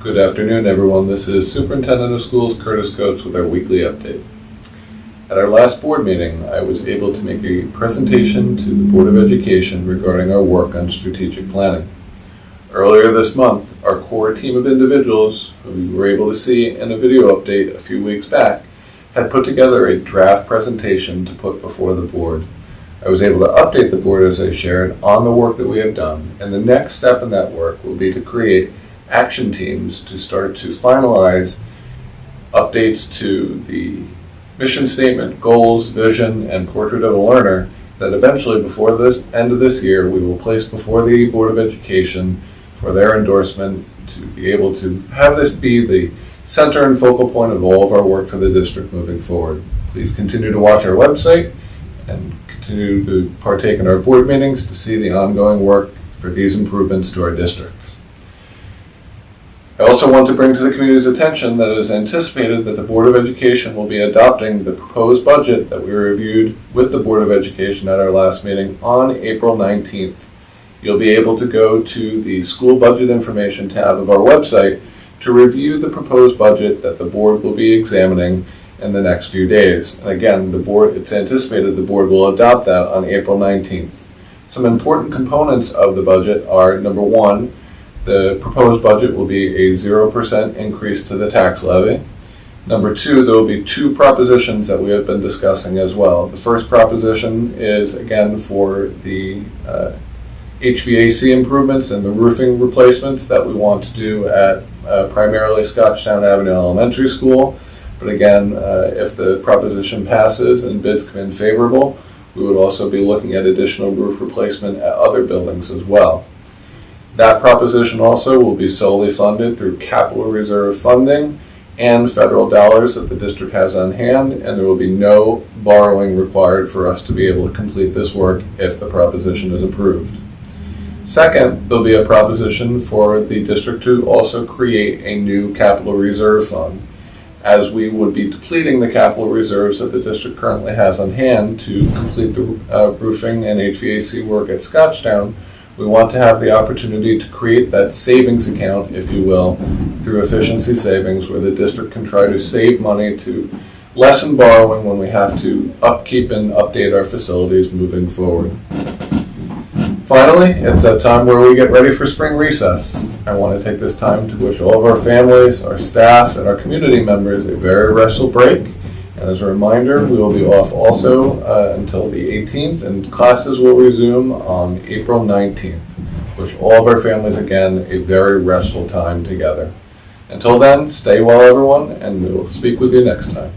Good afternoon, everyone. This is Superintendent of Schools Kurtis with our weekly update. At our last board meeting, I was able to make a presentation to the Board of Education regarding our work on strategic planning. Earlier this month, our core team of individuals, who you were able to see in a video update a few weeks back, had put together a draft presentation to put before the board. I was able to update the board, as I shared, on the work that we have done, and the next step in that work will be to create action teams to start to finalize updates to the mission statement, goals, vision, and portrait of a learner that eventually, before the end of this year, we will place before the Board of Education for their endorsement to be able to have this be the center and focal point of all of our work for the district moving forward. Please continue to watch our website and continue to partake in our board meetings to see the ongoing work for these improvements to our districts. I also want to bring to the community's attention that it is anticipated that the Board of Education will be adopting the proposed budget that we reviewed with the Board of Education at our last meeting on April 19th. You'll be able to go to the School Budget Information tab of our website to review the proposed budget that the board will be examining in the next few days. And again, it's anticipated the board will adopt that on April 19th. Some important components of the budget are, number one, the proposed budget will be a 0% increase to the tax levy. Number two, there will be two propositions that we have been discussing as well. The first proposition is, again, for the HVAC improvements and the roofing replacements that we want to do at primarily Scotchtown Avenue Elementary School. But again, if the proposition passes and bids come in favorable, we would also be looking at additional roof replacement at other buildings as well. That proposition also will be solely funded through capital reserve funding and federal dollars that the district has on hand, and there will be no borrowing required for us to be able to complete this work if the proposition is approved. Second, there'll be a proposition for the district to also create a new capital reserve fund, as we would be depleting the capital reserves that the district currently has on hand to complete the roofing and HVAC work at Scotchtown. We want to have the opportunity to create that savings account, if you will, through efficiency savings, where the district can try to save money to lessen borrowing when we have to upkeep and update our facilities moving forward. Finally, it's that time where we get ready for spring recess. I want to take this time to wish all of our families, our staff, and our community members a very restful break. And as a reminder, we will be off also until the 18th, and classes will resume on April 19th. Wish all of our families, again, a very restful time together. Until then, stay well, everyone, and we will speak with you next time.